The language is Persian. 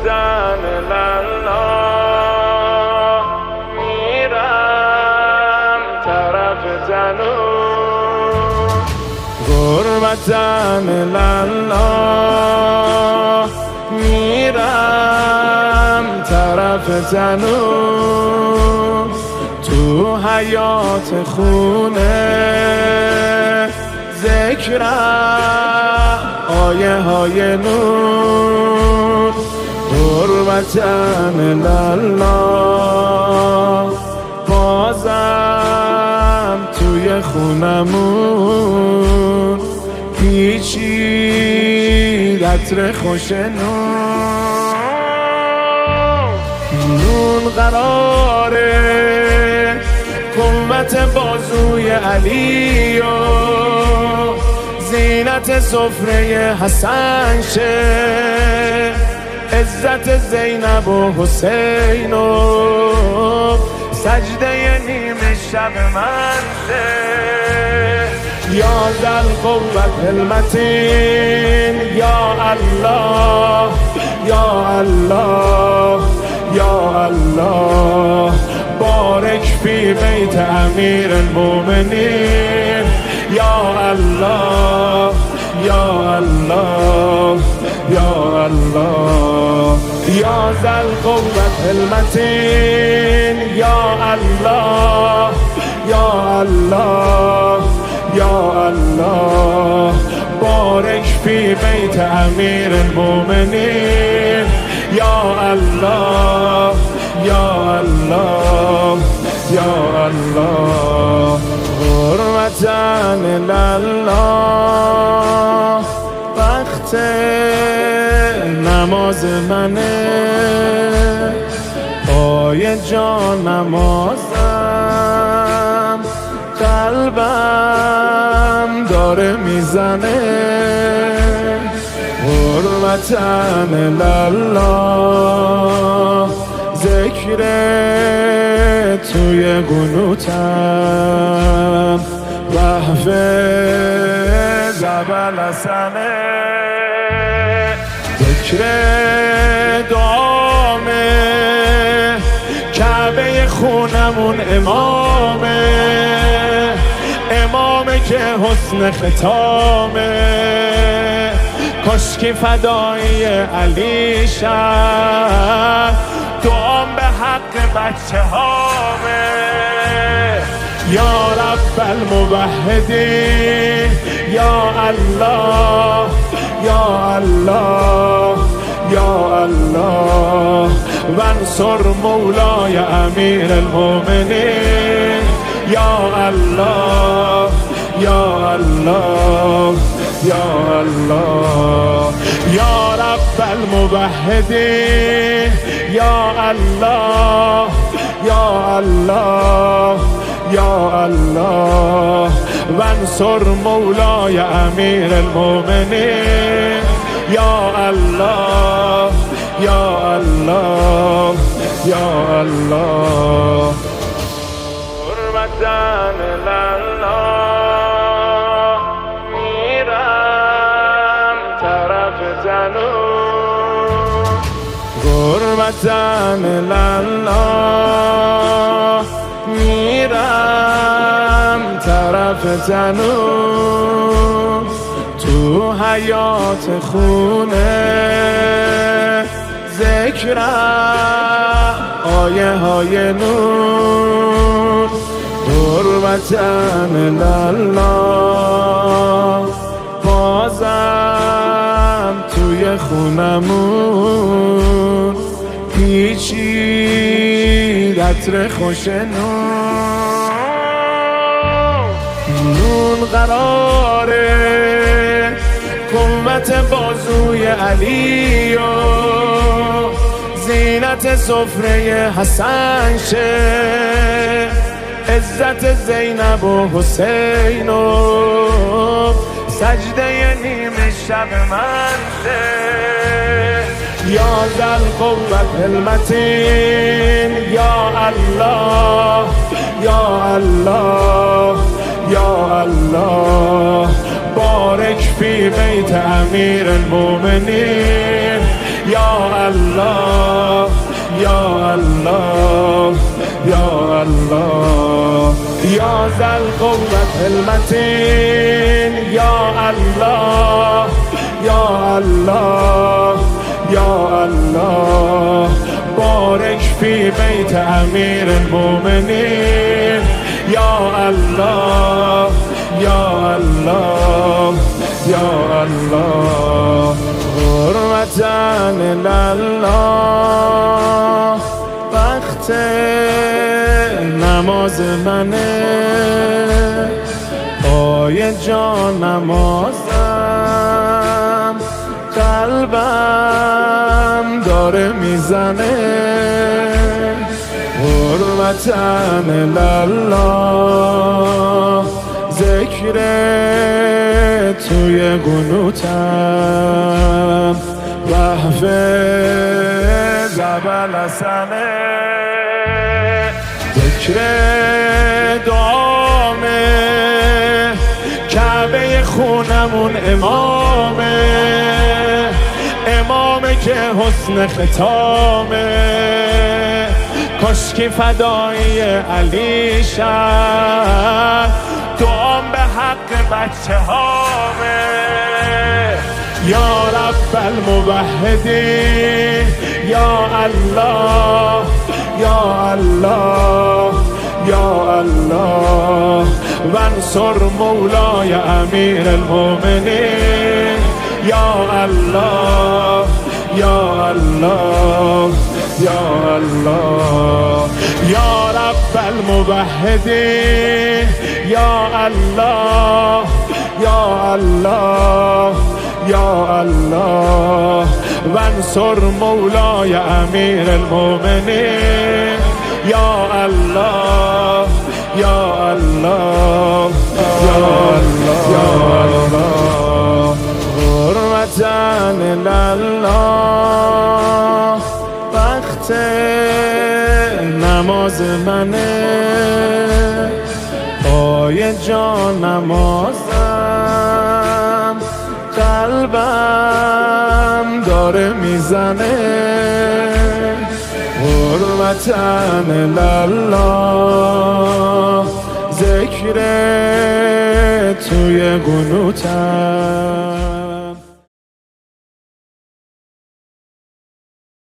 غربتن الله میرم طرف تنور غربتن الله میرم طرف تنور تو حیات خونه ذکرم آیه های نور غربتن الله بازم توی خونمون پیچید عطر خوش نون قراره قوت بازوی علی و زینت سفره حسن شه عزت زینب و حسین و سجده نیمه شب من شه یا ذل قوت المتین یا الله یا الله یا الله بارک فی بیت امیر المؤمنین یا الله یا الله یا الله یا ذل قوت المتین یا الله یا الله یا الله بارک فی بیت امیر المؤمنین یا الله یا الله یا الله غربتن الله وقت نماز منه پای جان نمازم قلبم داره میزنه غربتن الله ذکر توی قنوتم وحف زبل حسنه ذکر دعامه کعبه خونمون امامه که حسن ختامه کاشکی فدایی علی شد دعام به حق بچه هامه یا رب الموحدین یا الله یا الله یا الله وانصر مولای امیر المؤمنین یا الله یا الله یا الله یا رب الموحدین یا الله یا الله یا الله وانصر مولای امیر المؤمنین یا الله یا الله یا الله غربتن الله میرم طرف تنور غربتن الله میرم طرف تنور تو حیات خونه ذکرم آیه های نور غربتن الله بازم توی خونمون پیچید عطر خوش نون قراره قوت بازوی علی و زینت سفره حسن شه عزت زینب و حسین و سجده نیمه شب من شه یا ذل قوت المتین یا الله یا الله یا الله بارک فی بیت امیر المؤمنین یا الله یا الله یا الله یا ذا القوة المتین یا الله یا الله یا الله بارک فی بیت امیر المؤمنین یا الله یا الله یا الله حرمتاً الله وقت نماز منه پای جان نمازم قلبم داره میزنه حرمتاً الله ذکر توی قنوتم وحف زبل سنه ذکر دعامه کعبه خونمون امامه که حسن ختامه کاشکی فدایی علی شد دعام به حق بچه هامه یا رب الموحدین یا الله یا الله یا الله وانصر مولای امیر المؤمنین یا الله یا الله یا الله یا رب الموحدین یا الله یا الله یا الله وانصر مولای امیر المؤمنین یا الله یا الله یا الله یا الله حرمتاً الله وقت نماز منه پای جان نمازم قلبم داره میزنه حرمتاً الله ذکر توی قنوتم